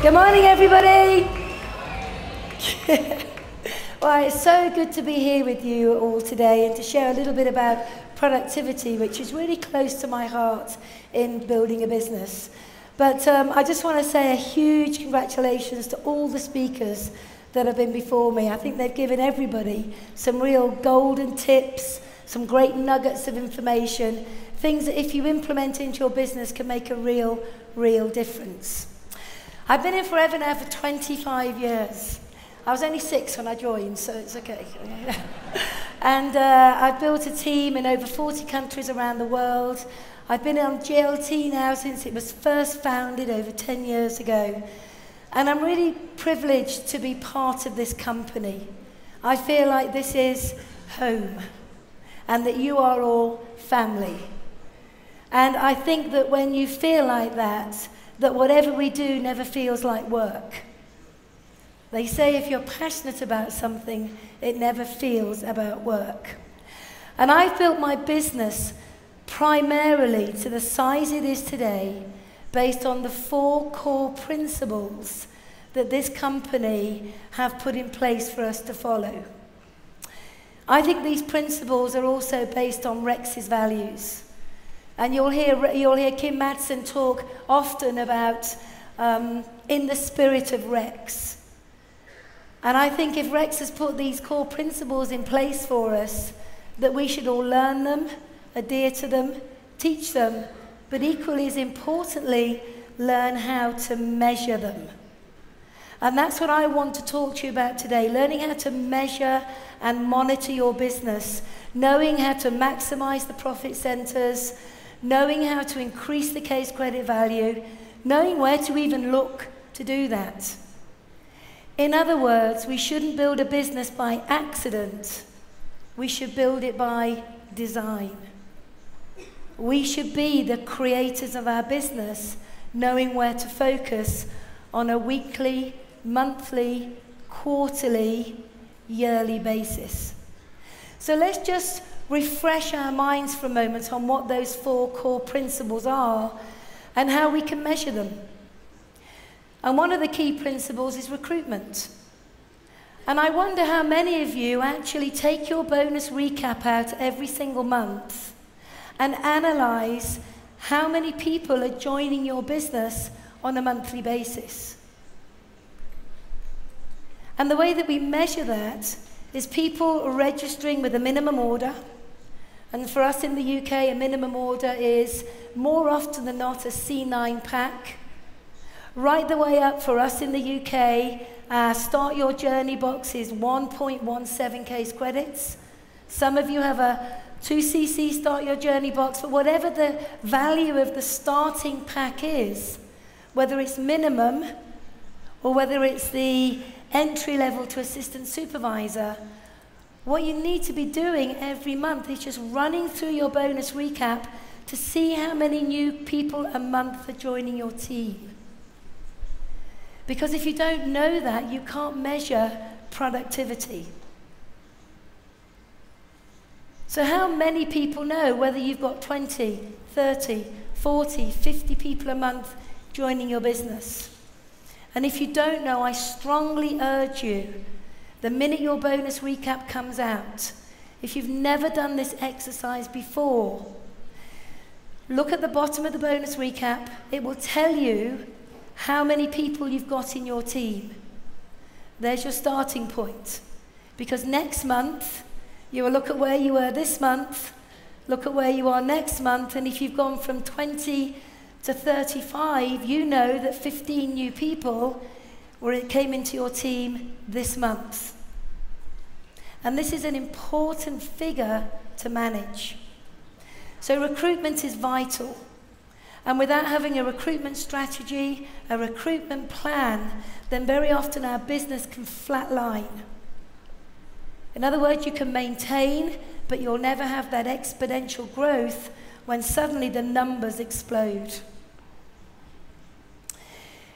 Good morning, everybody. Well, it's so good to be here with you all today and to share a little bit about productivity, which is really close to my heart in building a business. But I just want to say a huge congratulations to all the speakers that have been before me. I think they've given everybody some real golden tips, some great nuggets of information, things that if you implement into your business can make a real difference. I've been in Forever now for 25 years. I was only 6 when I joined, so it's okay. And I've built a team in over 40 countries around the world. I've been on GLT now since it was first founded over 10 years ago. And I'm really privileged to be part of this company. I feel like this is home and that you are all family. And I think that when you feel like that whatever we do never feels like work. They say if you're passionate about something, it never feels about work. And I've built my business primarily to the size it is today based on the 4 core principles that this company have put in place for us to follow. I think these principles are also based on Rex's values. And you'll hear Kim Madsen talk often about in the spirit of Rex. And I think if Rex has put these core principles in place for us, that we should all learn them, adhere to them, teach them, but equally as importantly, learn how to measure them. And that's what I want to talk to you about today, learning how to measure and monitor your business, knowing how to maximize the profit centers, knowing how to increase the case credit value, knowing where to even look to do that. In other words, we shouldn't build a business by accident. We should build it by design. We should be the creators of our business, knowing where to focus on a weekly, monthly, quarterly, yearly basis. So let's just refresh our minds for a moment on what those 4 core principles are and how we can measure them. And one of the key principles is recruitment. And I wonder how many of you actually take your bonus recap out every single month and analyze how many people are joining your business on a monthly basis. And the way that we measure that is people registering with a minimum order. And for us in the UK, a minimum order is more often than not a C9 pack. Right the way up for us in the UK, Start Your Journey box is 1.17 case credits. Some of you have a 2cc Start Your Journey box, but whatever the value of the starting pack is, whether it's minimum or whether it's the entry level to assistant supervisor, what you need to be doing every month is just running through your bonus recap to see how many new people a month are joining your team. Because if you don't know that, you can't measure productivity. So how many people know whether you've got 20, 30, 40, 50 people a month joining your business? And if you don't know, I strongly urge you, the minute your bonus recap comes out, if you've never done this exercise before, look at the bottom of the bonus recap. It will tell you how many people you've got in your team. There's your starting point. Because next month, you will look at where you were this month, look at where you are next month, and if you've gone from 20 to 35, you know that 15 new people came into your team this month. And this is an important figure to manage. So recruitment is vital. And without having a recruitment strategy, a recruitment plan, then very often our business can flatline. In other words, you can maintain, but you'll never have that exponential growth when suddenly the numbers explode.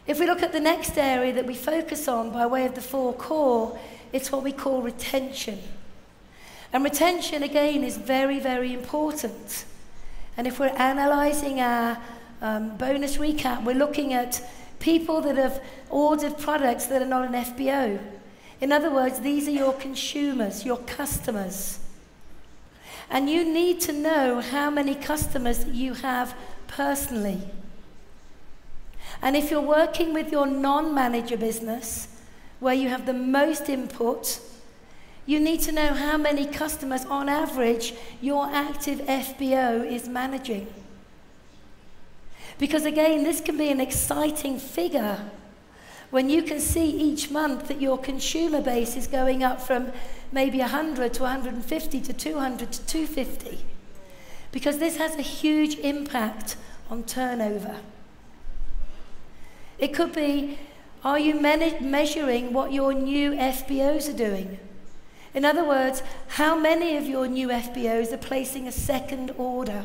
If we look at the next area that we focus on by way of the 4 core, it's what we call retention. And retention, again, is very important. And if we're analysing our bonus recap, we're looking at people that have ordered products that are not an FBO. In other words, these are your consumers, your customers. And you need to know how many customers that you have personally. And if you're working with your non-manager business, where you have the most input, you need to know how many customers, on average, your active FBO is managing. Because again, this can be an exciting figure when you can see each month that your consumer base is going up from maybe 100 to 150 to 200 to 250. Because this has a huge impact on turnover. It could be, are you measuring what your new FBOs are doing? In other words, how many of your new FBOs are placing a second order?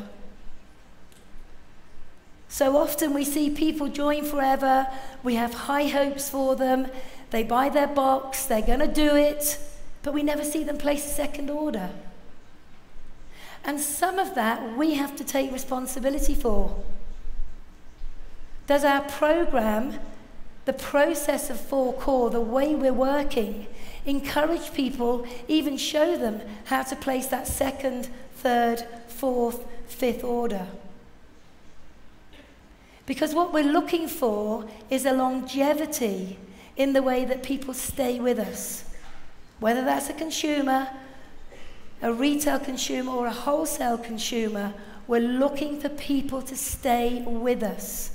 So often we see people join forever, we have high hopes for them, they buy their box, they're going to do it, but we never see them place a second order. And some of that we have to take responsibility for. Does our program, the process of 4 Core, the way we're working, encourage people, even show them how to place that second, third, fourth, fifth order? Because what we're looking for is a longevity in the way that people stay with us. Whether that's a consumer, a retail consumer, or a wholesale consumer, we're looking for people to stay with us.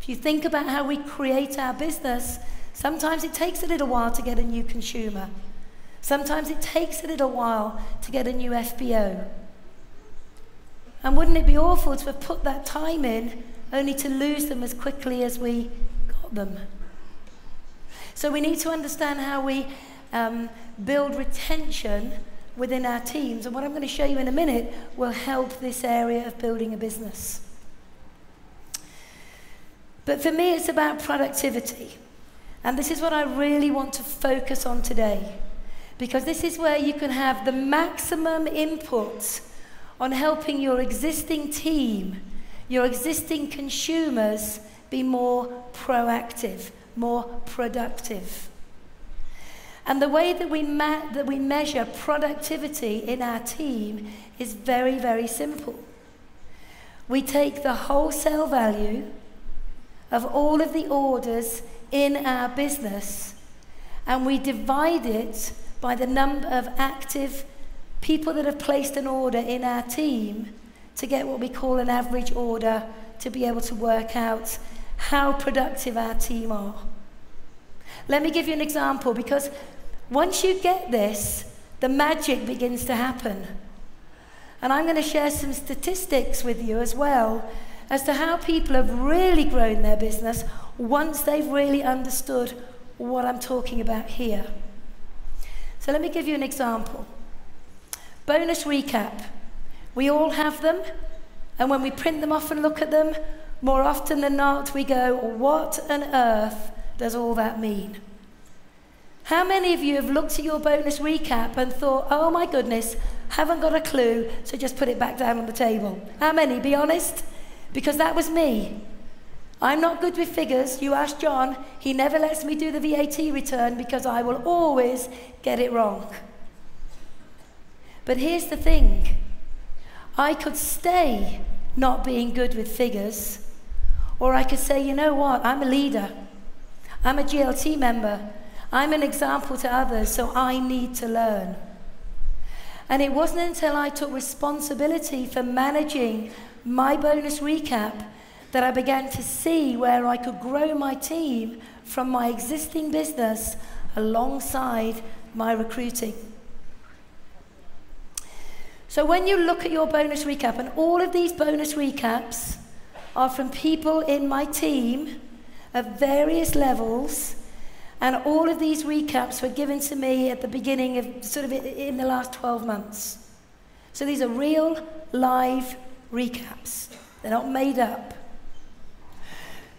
If you think about how we create our business, sometimes it takes a little while to get a new consumer. Sometimes it takes a little while to get a new FBO. And wouldn't it be awful to have put that time in only to lose them as quickly as we got them? So we need to understand how we build retention within our teams. And what I'm going to show you in a minute will help this area of building a business. But for me, it's about productivity. And this is what I really want to focus on today. Because this is where you can have the maximum input on helping your existing team, your existing consumers be more proactive, more productive. And the way that we measure productivity in our team is very, very simple. We take the wholesale value of all of the orders in our business and we divide it by the number of active people that have placed an order in our team to get what we call an average order, to be able to work out how productive our team are. Let me give you an example, because once you get this, the magic begins to happen. And I'm going to share some statistics with you as well as to how people have really grown their business once they've really understood what I'm talking about here. So let me give you an example. Bonus recap. We all have them, and when we print them off and look at them, more often than not, we go, what on earth does all that mean? How many of you have looked at your bonus recap and thought, oh my goodness, haven't got a clue, so just put it back down on the table? How many? Be honest. Because that was me. I'm not good with figures. You ask John, he never lets me do the VAT return because I will always get it wrong. But here's the thing. I could stay not being good with figures, or I could say, you know what, I'm a leader. I'm a GLT member. I'm an example to others, so I need to learn. And it wasn't until I took responsibility for managing my bonus recap that I began to see where I could grow my team from my existing business alongside my recruiting. So when you look at your bonus recap, and all of these bonus recaps are from people in my team of various levels, and all of these recaps were given to me at the beginning of sort of in the last 12 months. So these are real, live recaps. They're not made up.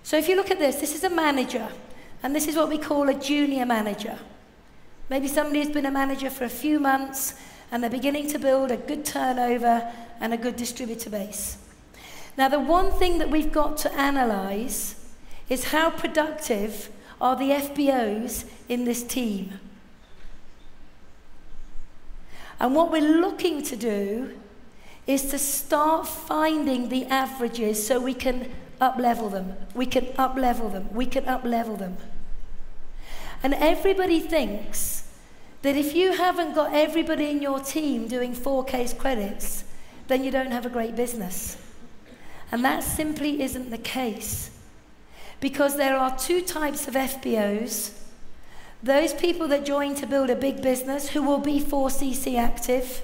So if you look at this is a manager, and this is what we call a junior manager. Maybe somebody has been a manager for a few months, and they're beginning to build a good turnover and a good distributor base. Now, the one thing that we've got to analyze is how productive are the FBOs in this team. And what we're looking to do is to start finding the averages so we can up-level them. We can up-level them. We can up-level them. And everybody thinks that if you haven't got everybody in your team doing 4 case credits, then you don't have a great business. And that simply isn't the case. Because there are 2 types of FBOs. Those people that join to build a big business who will be 4cc active,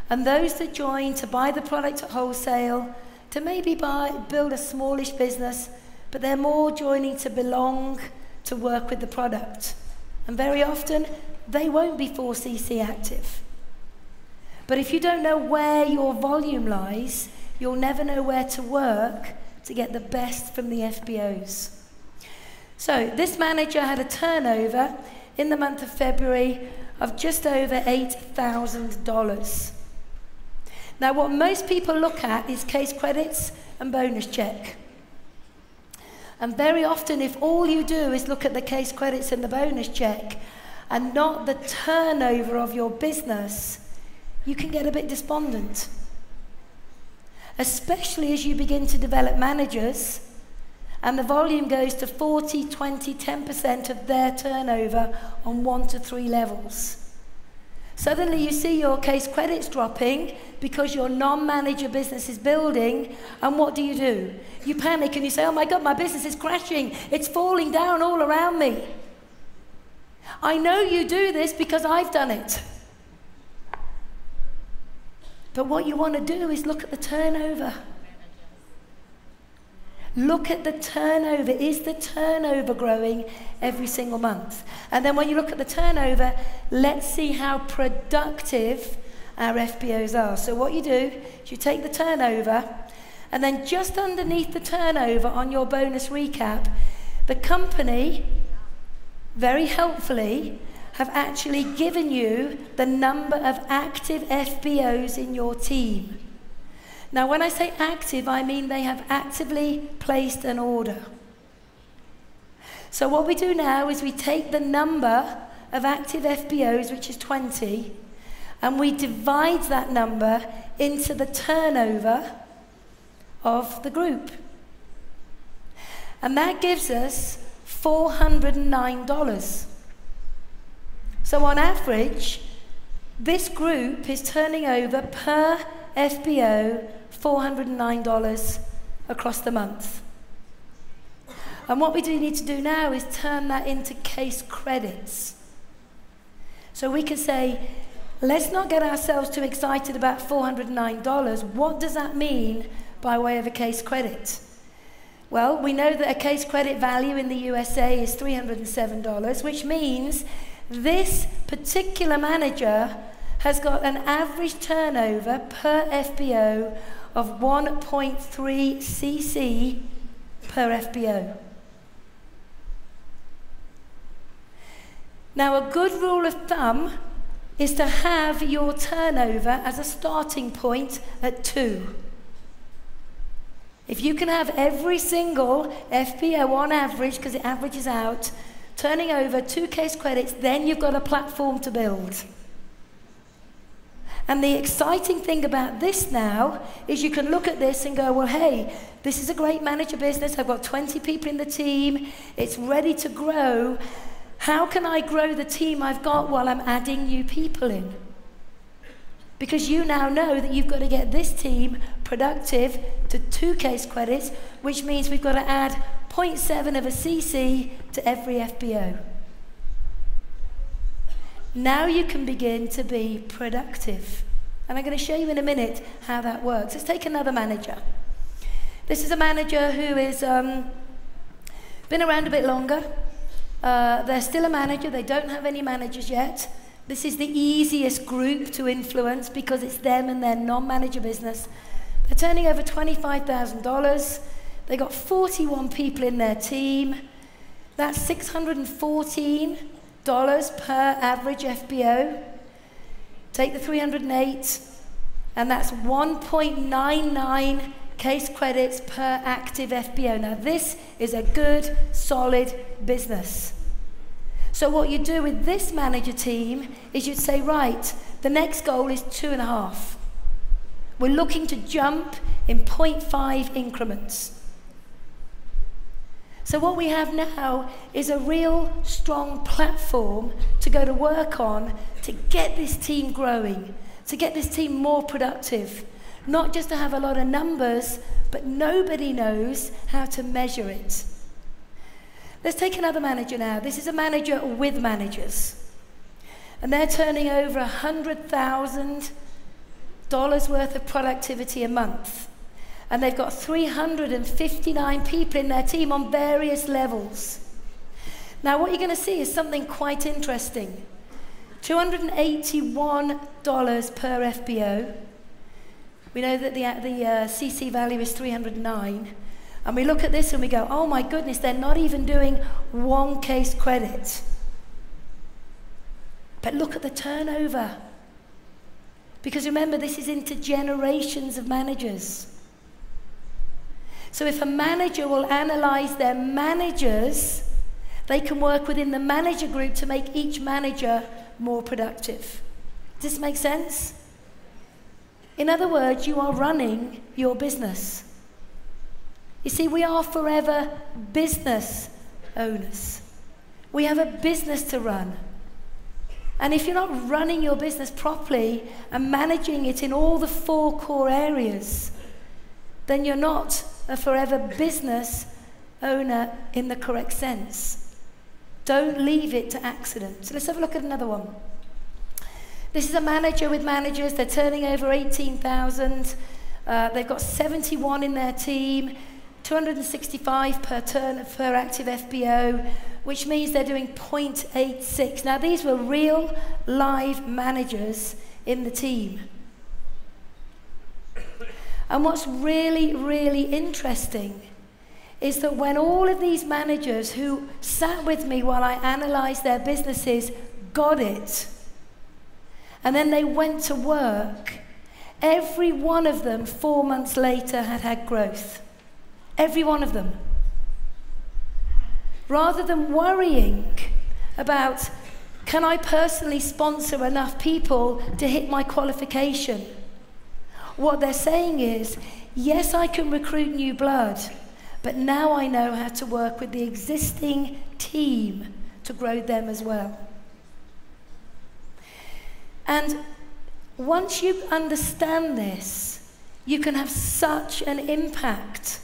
and those that join to buy the product at wholesale, to maybe build a smallish business, but they're more joining to belong, to work with the product. And very often, they won't be 4cc active. But if you don't know where your volume lies, you'll never know where to work to get the best from the FBOs. So this manager had a turnover in the month of February of just over $8,000. Now what most people look at is case credits and bonus check. And very often if all you do is look at the case credits and the bonus check and not the turnover of your business, you can get a bit despondent. Especially as you begin to develop managers and the volume goes to 40, 20, 10% of their turnover on 1 to 3 levels. Suddenly you see your case credits dropping because your non-manager business is building, and what do? You panic and you say, oh my God, my business is crashing. It's falling down all around me. I know you do this because I've done it. But what you want to do is look at the turnover. Look at the turnover. Is the turnover growing every single month? And then when you look at the turnover, let's see how productive our FBOs are. So what you do is you take the turnover, and then just underneath the turnover on your bonus recap, the company, very helpfully, have actually given you the number of active FBOs in your team. Now, when I say active, I mean they have actively placed an order. So what we do now is we take the number of active FBOs, which is 20, and we divide that number into the turnover of the group. And that gives us $409. So on average, this group is turning over per FBO $409 across the month. And what we do need to do now is turn that into case credits. So we can say, let's not get ourselves too excited about $409. What does that mean by way of a case credit? Well, we know that a case credit value in the USA is $307, which means this particular manager has got an average turnover per FBO of 1.3 cc per FBO. Now, a good rule of thumb is to have your turnover as a starting point at 2. If you can have every single FBO on average, because it averages out, turning over 2 case credits, then you've got a platform to build. And the exciting thing about this now is you can look at this and go, well, hey, this is a great manager business. I've got 20 people in the team. It's ready to grow. How can I grow the team I've got while I'm adding new people in? Because you now know that you've got to get this team productive to 2 case credits, which means we've got to add 0.7 of a CC to every FBO. Now you can begin to be productive. And I'm going to show you in a minute how that works. Let's take another manager. This is a manager who has been around a bit longer. They're still a manager. They don't have any managers yet. This is the easiest group to influence because it's them and their non-manager business. They're turning over $25,000. They got 41 people in their team. That's $614 per average FBO. Take the 308, and that's 1.99 case credits per active FBO. Now this is a good, solid business. So what you do with this manager team is you'd say, right, the next goal is 2.5. We're looking to jump in 0.5 increments. So what we have now is a real strong platform to go to work on to get this team growing, to get this team more productive. Not just to have a lot of numbers, but nobody knows how to measure it. Let's take another manager now. This is a manager with managers. And they're turning over $100,000 worth of productivity a month. And they've got 359 people in their team on various levels. Now what you're going to see is something quite interesting. $281 per FBO. We know that the CC value is 309. And we look at this and we go, oh my goodness, they're not even doing one case credit. But look at the turnover. Because remember, this is into generations of managers. So if a manager will analyze their managers, they can work within the manager group to make each manager more productive. Does this make sense? In other words, you are running your business. You see, we are forever business owners. We have a business to run. And if you're not running your business properly and managing it in all the 4 core areas, then you're not a forever business owner in the correct sense. Don't leave it to accident. So let's have a look at another one. This is a manager with managers. They're turning over 18,000. They've got 71 in their team, 265 per active FBO, which means they're doing 0.86. Now these were real live managers in the team. And what's really, really interesting is that when all of these managers who sat with me while I analysed their businesses got it, and then they went to work, every one of them 4 months later had growth. Every one of them. Rather than worrying about, can I personally sponsor enough people to hit my qualification? What they're saying is, yes, I can recruit new blood, but now I know how to work with the existing team to grow them as well. And once you understand this, you can have such an impact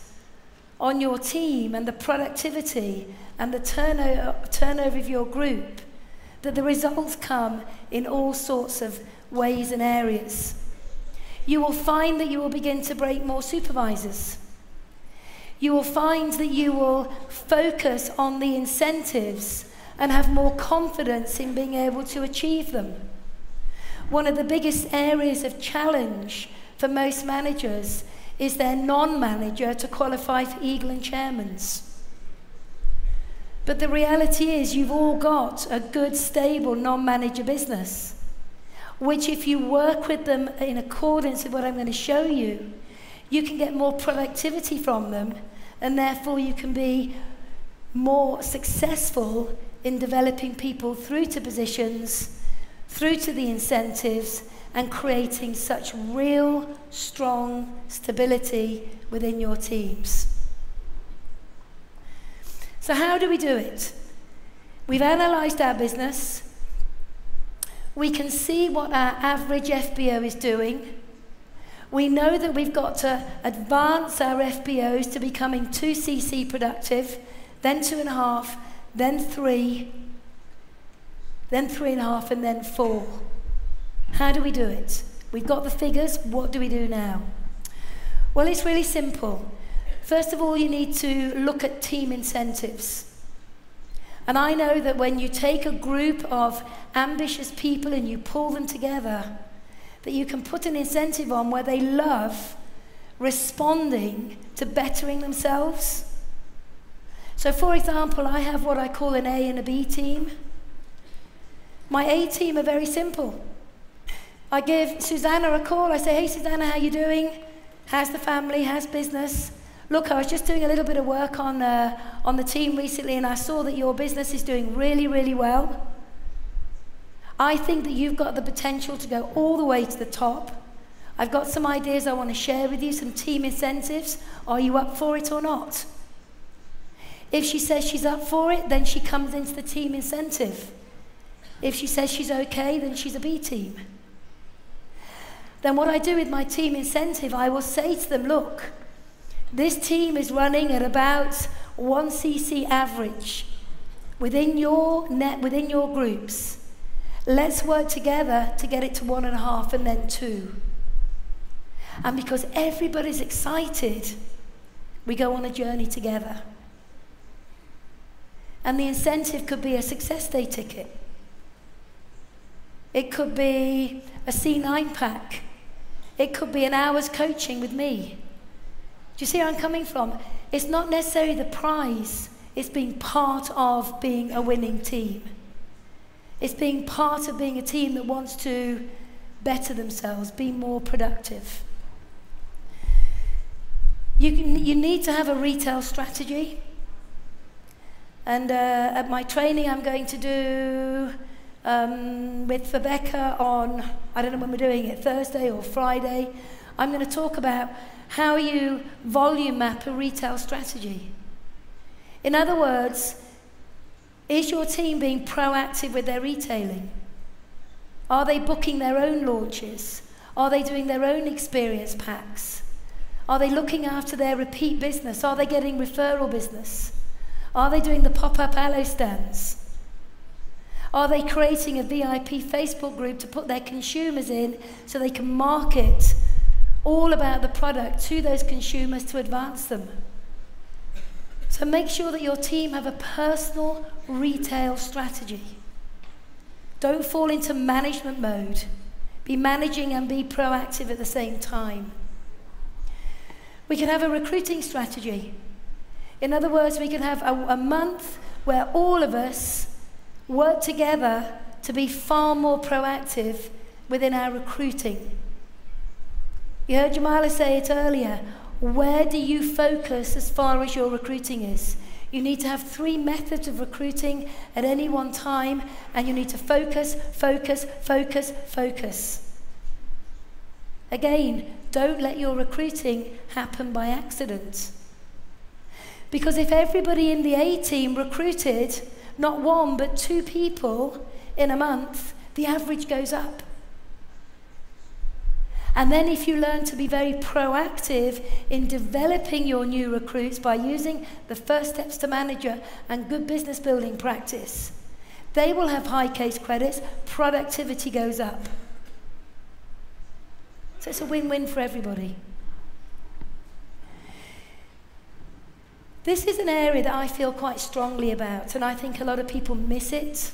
on your team and the productivity and the turnover of your group that the results come in all sorts of ways and areas. You will find that you will begin to break more supervisors. You will find that you will focus on the incentives and have more confidence in being able to achieve them. One of the biggest areas of challenge for most managers is their non-manager to qualify for Eagle and Chairman's. But the reality is you've all got a good, stable non-manager business, which if you work with them in accordance with what I'm going to show you, you can get more productivity from them, and therefore you can be more successful in developing people through to positions, through to the incentives, and creating such real, strong stability within your teams. So how do we do it? We've analysed our business. We can see what our average FBO is doing. We know that we've got to advance our FBOs to becoming 2 CC productive, then 2.5, then 3, then 3.5, and then 4. How do we do it? We've got the figures. What do we do now? Well, it's really simple. First of all, you need to look at team incentives. And I know that when you take a group of ambitious people and you pull them together, that you can put an incentive on where they love responding to bettering themselves. So for example, I have what I call an A and a B team. My A team are very simple. I give Susanna a call. I say, hey, Susanna, how you doing? How's the family? How's business? Look, I was just doing a little bit of work on the team recently, and I saw that your business is doing really, really well. I think that you've got the potential to go all the way to the top. I've got some ideas I want to share with you, some team incentives. Are you up for it or not? If she says she's up for it, then she comes into the team incentive. If she says she's okay, then she's a B team. Then what I do with my team incentive, I will say to them, look, this team is running at about 1 cc average within your groups. Let's work together to get it to 1.5 and then 2. And because everybody's excited, we go on a journey together. And the incentive could be a success day ticket. It could be a C9 pack. It could be an hour's coaching with me. Do you see where I'm coming from? It's not necessarily the prize, it's being part of being a winning team. It's being part of being a team that wants to better themselves, be more productive. You need to have a retail strategy. And at my training I'm going to do with Rebecca on, I don't know when we're doing it, Thursday or Friday, I'm going to talk about how you volume map a retail strategy. In other words, is your team being proactive with their retailing? Are they booking their own launches? Are they doing their own experience packs? Are they looking after their repeat business? Are they getting referral business? Are they doing the pop-up aloe stands? Are they creating a VIP Facebook group to put their consumers in so they can market all about the product to those consumers to advance them? So make sure that your team have a personal retail strategy. Don't fall into management mode. Be managing and be proactive at the same time. We can have a recruiting strategy. In other words, we can have a month where all of us work together to be far more proactive within our recruiting. You heard Jamila say it earlier. Where do you focus as far as your recruiting is? You need to have 3 methods of recruiting at any one time, and you need to focus, focus, focus, focus. Again, don't let your recruiting happen by accident. Because if everybody in the A team recruited not 1 but 2 people in a month, the average goes up. And then if you learn to be very proactive in developing your new recruits by using the first steps to manager and good business building practice, they will have high case credits, productivity goes up. So it's a win-win for everybody. This is an area that I feel quite strongly about, and I think a lot of people miss it.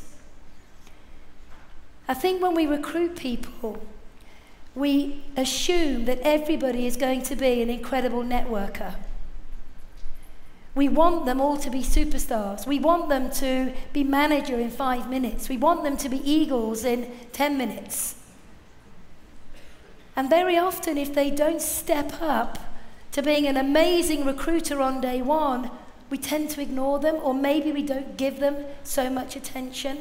I think when we recruit people, we assume that everybody is going to be an incredible networker. We want them all to be superstars. We want them to be manager in 5 minutes. We want them to be eagles in 10 minutes. And very often, if they don't step up to being an amazing recruiter on day 1, we tend to ignore them, or maybe we don't give them so much attention.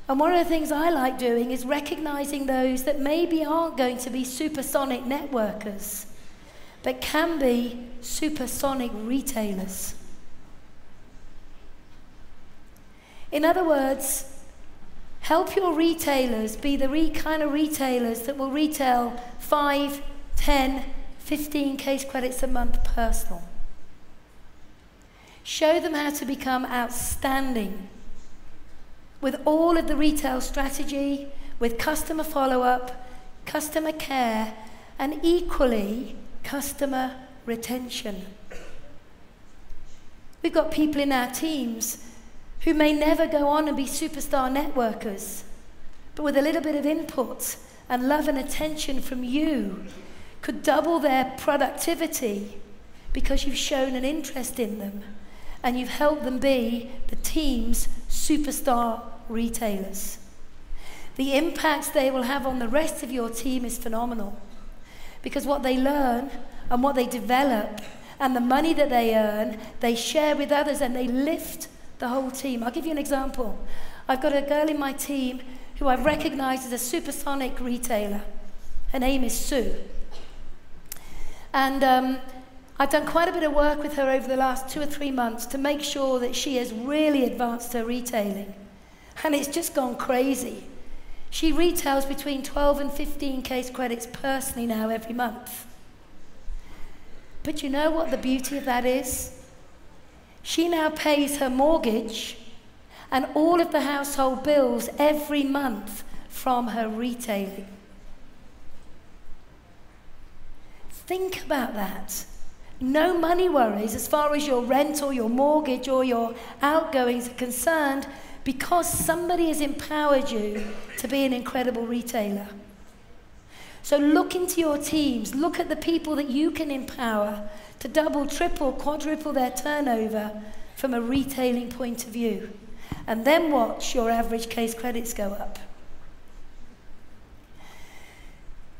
And one of the things I like doing is recognizing those that maybe aren't going to be supersonic networkers, but can be supersonic retailers. In other words, help your retailers be the kind of retailers that will retail 5, 10, 15 case credits a month personal. Show them how to become outstanding with all of the retail strategy, with customer follow-up, customer care, and equally, customer retention. We've got people in our teams who may never go on and be superstar networkers, but with a little bit of input and love and attention from you, could double their productivity because you've shown an interest in them and you've helped them be the team's superstar retailers. The impact they will have on the rest of your team is phenomenal, because what they learn and what they develop and the money that they earn, they share with others and they lift the whole team. I'll give you an example. I've got a girl in my team who I've recognized as a supersonic retailer. Her name is Sue. And I've done quite a bit of work with her over the last 2 or 3 months to make sure that she has really advanced her retailing. And it's just gone crazy. She retails between 12 and 15 case credits personally now every month. But you know what the beauty of that is? She now pays her mortgage and all of the household bills every month from her retailing. Think about that. No money worries as far as your rent or your mortgage or your outgoings are concerned, because somebody has empowered you to be an incredible retailer. So look into your teams, look at the people that you can empower to double, triple, quadruple their turnover from a retailing point of view. And then watch your average case credits go up.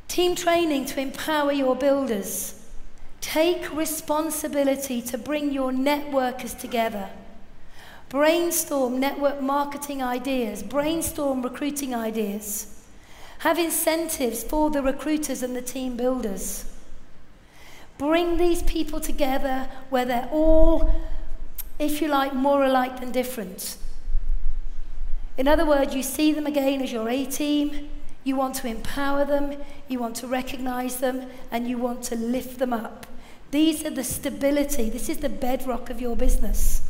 Team training to empower your builders. Take responsibility to bring your networkers together. Brainstorm network marketing ideas, brainstorm recruiting ideas. Have incentives for the recruiters and the team builders. Bring these people together where they're all, if you like, more alike than different. In other words, you see them again as your A-team, you want to empower them, you want to recognize them, and you want to lift them up. These are the stability, this is the bedrock of your business.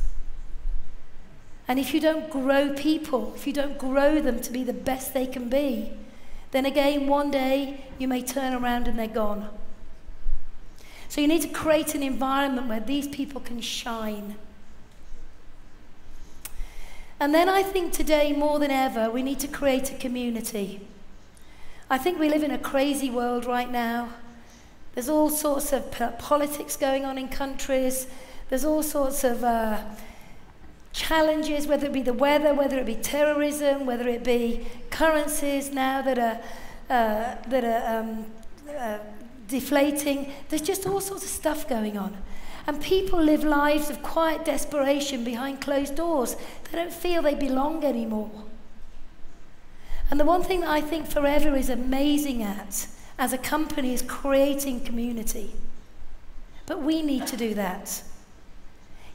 And if you don't grow people, if you don't grow them to be the best they can be, then again, one day, you may turn around and they're gone. So you need to create an environment where these people can shine. And then I think today, more than ever, we need to create a community. I think we live in a crazy world right now. There's all sorts of politics going on in countries. There's all sorts of challenges, whether it be the weather, whether it be terrorism, whether it be currencies now that are deflating. There's just all sorts of stuff going on. And people live lives of quiet desperation behind closed doors. They don't feel they belong anymore. And the one thing that I think Forever is amazing at as a company is creating community. But we need to do that.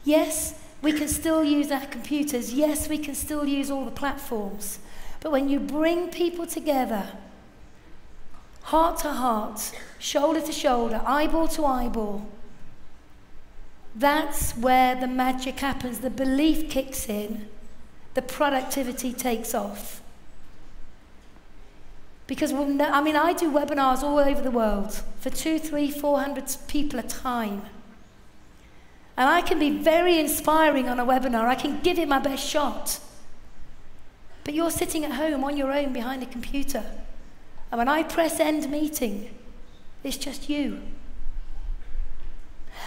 Yes, we can still use our computers. Yes, we can still use all the platforms. But when you bring people together, heart to heart, shoulder to shoulder, eyeball to eyeball, that's where the magic happens. The belief kicks in, the productivity takes off. Because, I mean, I do webinars all over the world for 200, 300, 400 people a time. And I can be very inspiring on a webinar. I can give it my best shot. But you're sitting at home on your own behind a computer. And when I press end meeting, it's just you.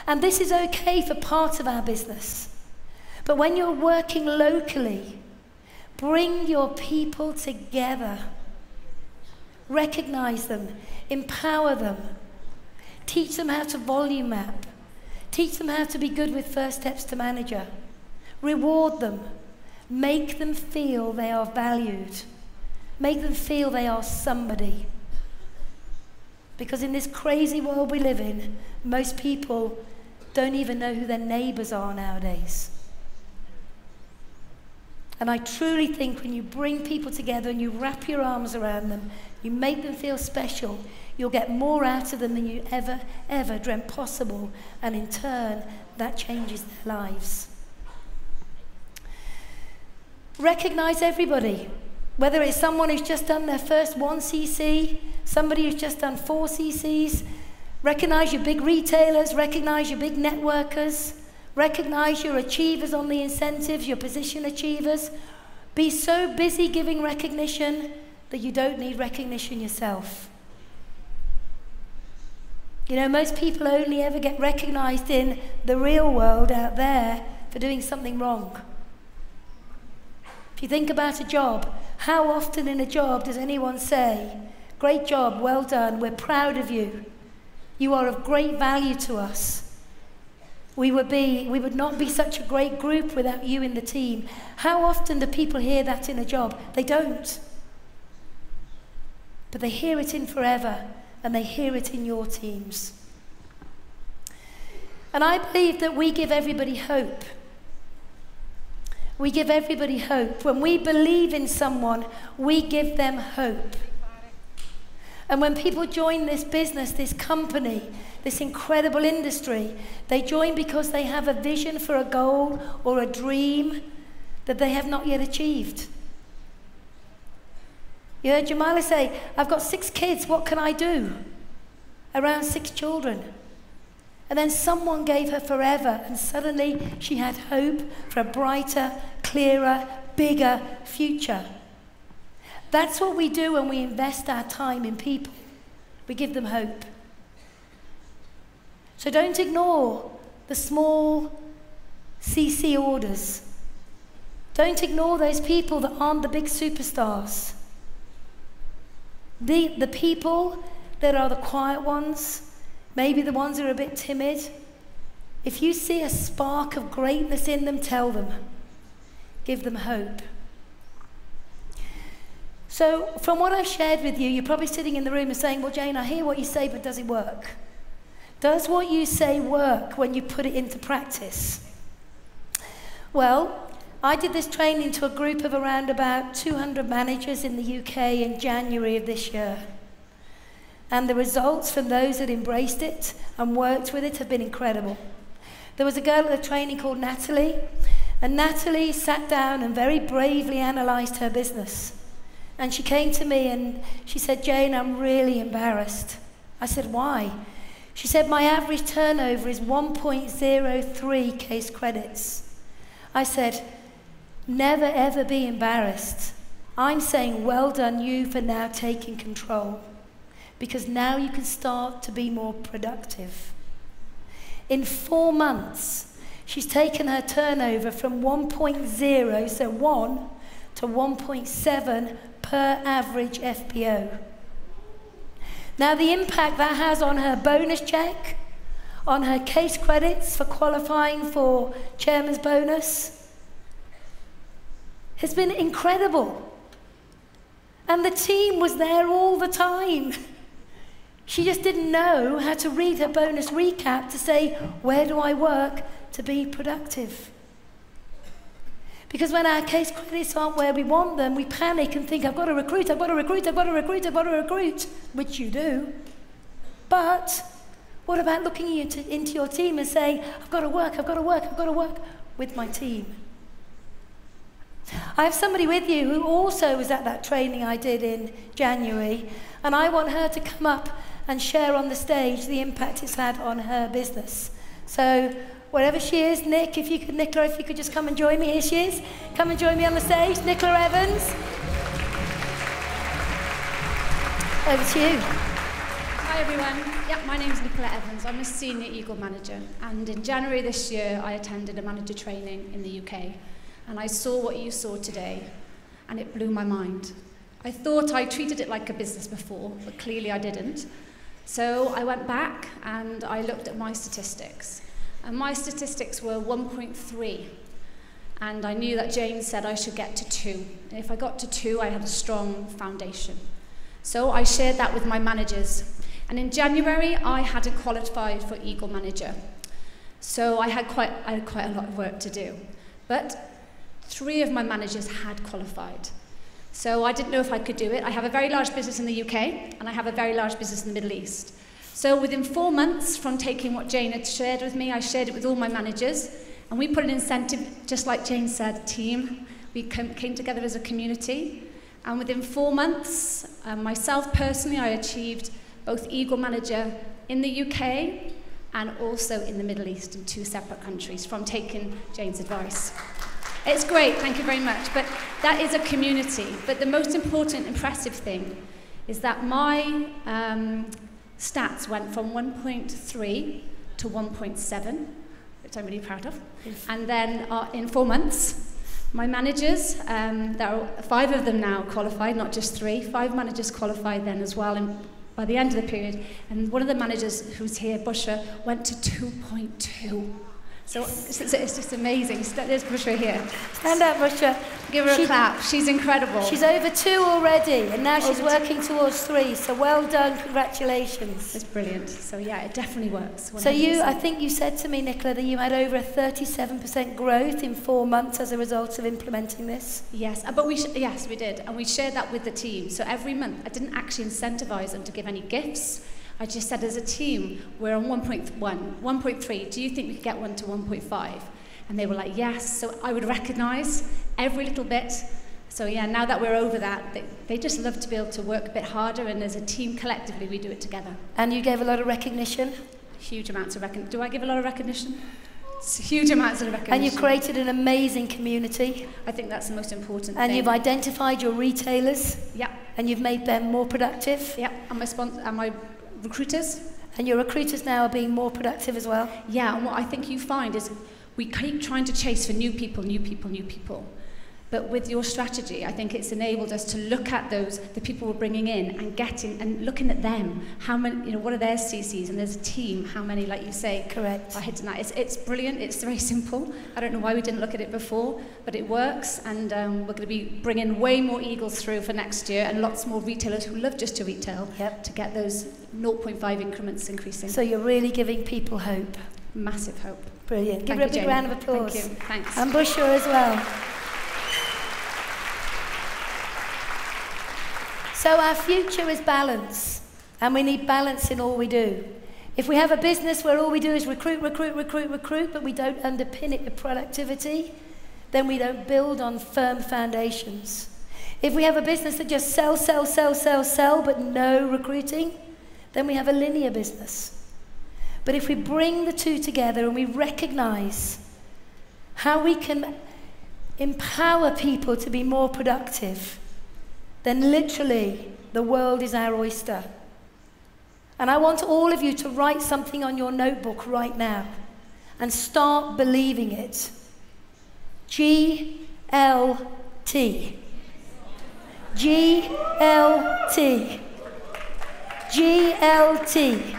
And this is okay for part of our business. But when you're working locally, bring your people together. Recognize them, empower them, teach them how to volume map, teach them how to be good with first steps to manager, reward them, make them feel they are valued, make them feel they are somebody. Because in this crazy world we live in, most people don't even know who their neighbors are nowadays. And I truly think when you bring people together and you wrap your arms around them, you make them feel special, you'll get more out of them than you ever dreamt possible. And in turn, that changes their lives. Recognize everybody. Whether it's someone who's just done their first 1cc, somebody who's just done 4 cc's. Recognize your big retailers, recognize your big networkers. Recognize your achievers on the incentives, your position achievers. Be so busy giving recognition that you don't need recognition yourself. You know, most people only ever get recognized in the real world out there for doing something wrong. If you think about a job, how often in a job does anyone say, "Great job, well done, we're proud of you"? You are of great value to us. We would not be such a great group without you in the team. How often do people hear that in a job? They don't. But they hear it in Forever, and they hear it in your teams. And I believe that we give everybody hope. We give everybody hope. When we believe in someone, we give them hope. And when people join this business, this company, this incredible industry, they join because they have a vision for a goal or a dream that they have not yet achieved. You heard Jamila say, I've got 6 kids, what can I do? Around 6 children. And then someone gave her Forever, and suddenly she had hope for a brighter, clearer, bigger future. That's what we do when we invest our time in people. We give them hope. So don't ignore the small CC orders. Don't ignore those people that aren't the big superstars. The people that are the quiet ones, maybe the ones that are a bit timid. If you see a spark of greatness in them, tell them. Give them hope. So from what I've shared with you, you're probably sitting in the room and saying, well, Jayne, I hear what you say, but does it work? Does what you say work when you put it into practice? Well, I did this training to a group of around about 200 managers in the UK in January of this year. And the results from those that embraced it and worked with it have been incredible. There was a girl at the training called Natalie, and Natalie sat down and very bravely analysed her business. And she came to me and she said, Jayne, I'm really embarrassed. I said, why? She said, my average turnover is 1.03 case credits. I said, never ever be embarrassed. I'm saying well done you for now taking control, because now you can start to be more productive. In 4 months, she's taken her turnover from 1.0, so 1, to 1.7 per average FPO. Now the impact that has on her bonus check, on her case credits for qualifying for chairman's bonus, has been incredible. And the team was there all the time. She just didn't know how to read her bonus recap to say, where do I work to be productive? Because when our case credits aren't where we want them, we panic and think, I've got to recruit, I've got to recruit, I've got to recruit, I've got to recruit, which you do. But what about looking into your team and saying, I've got to work, I've got to work, I've got to work with my team? I have somebody with you who also was at that training I did in January, and I want her to come up and share on the stage the impact it's had on her business. So wherever she is, Nick, if you could, Nicola, if you could just come and join me. Here she is. Come and join me on the stage. Nicola Evans. Over to you. Hi everyone. Yeah, my name is Nicola Evans. I'm a senior Eagle manager, and in January this year I attended a manager training in the UK, and I saw what you saw today, and it blew my mind. I thought I treated it like a business before, but clearly I didn't. So I went back and I looked at my statistics. And my statistics were 1.3. And I knew that Jayne said I should get to 2. And if I got to 2, I had a strong foundation. So I shared that with my managers. And in January, I hadn't qualified for Eagle Manager. So I had quite a lot of work to do. But 3 of my managers had qualified. So I didn't know if I could do it. I have a very large business in the UK, and I have a very large business in the Middle East. So within 4 months from taking what Jayne had shared with me, I shared it with all my managers, and we put an incentive, just like Jayne said, team. We came together as a community, and within 4 months, myself personally, I achieved both Eagle Manager in the UK and also in the Middle East in 2 separate countries from taking Jayne's advice. It's great, thank you very much, but that is a community. But the most important, impressive thing is that my stats went from 1.3 to 1.7, which I'm really proud of. Yes. And then in 4 months, my managers, there are 5 of them now qualified, not just 3, 5 managers qualified then as well by the end of the period. And one of the managers who's here, Bushra, went to 2.2. So it's just amazing. There's Bushra here. Stand up, Bushra. Give her a clap. She's incredible. She's over 2 already, and now she's working towards 3. So well done, congratulations. It's brilliant. So yeah, it definitely works. 100%. So I think you said to me, Nicola, that you had over a 37% growth in 4 months as a result of implementing this. Yes, but yes, we did, and we shared that with the team. So every month, I didn't actually incentivize them to give any gifts. I just said, as a team, we're on 1.1, 1.3. Do you think we could get 1 to 1.5? And they were like, yes. So I would recognise every little bit. So yeah, now that we're over that, they just love to be able to work a bit harder, and as a team, collectively, we do it together. And you gave a lot of recognition? Huge amounts of recognition. Do I give a lot of recognition? It's huge amounts of recognition. And you've created an amazing community. I think that's the most important and thing. You've identified your retailers. Yeah. And you've made them more productive. Yeah, and my recruiters. And your recruiters now are being more productive as well. Yeah, and what I think you find is we keep trying to chase for new people. But with your strategy, I think it's enabled us to look at the people we're bringing in and looking at them. How many, what are their CCs? And there's a team. How many, like you say, correct. Are hitting that? It's brilliant. It's very simple. I don't know why we didn't look at it before, but it works. And we're going to be bringing way more Eagles through for next year, and lots more retailers who love just to retail to get those 0.5 increments increasing. So you're really giving people hope. Massive hope. Brilliant. Give her a big round of applause. Thank you. Thanks. And Bushra as well. So our future is balance, and we need balance in all we do. If we have a business where all we do is recruit, but we don't underpin it with productivity, then we don't build on firm foundations. If we have a business that just sell, but no recruiting, then we have a linear business. But if we bring the two together and we recognize how we can empower people to be more productive, then literally the world is our oyster. And I want all of you to write something on your notebook right now and start believing it. GLT. GLT. GLT.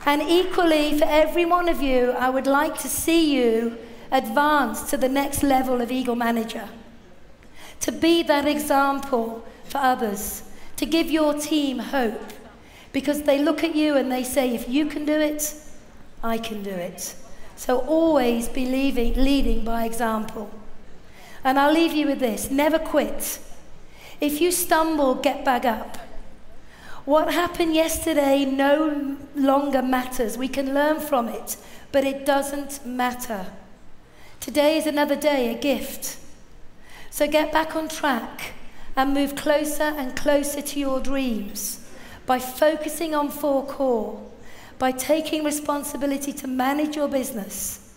And equally, for every one of you, I would like to see you advance to the next level of Eagle Manager. To be that example for others, to give your team hope, because they look at you and they say, if you can do it, I can do it. So always be leading by example. And I'll leave you with this, never quit. If you stumble, get back up. What happened yesterday no longer matters. We can learn from it, but it doesn't matter. Today is another day, a gift. So get back on track and move closer and closer to your dreams by focusing on 4 core, by taking responsibility to manage your business,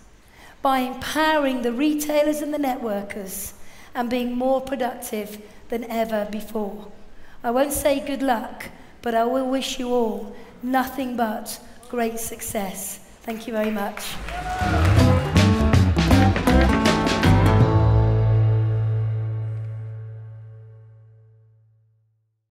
by empowering the retailers and the networkers, and being more productive than ever before. I won't say good luck, but I will wish you all nothing but great success. Thank you very much.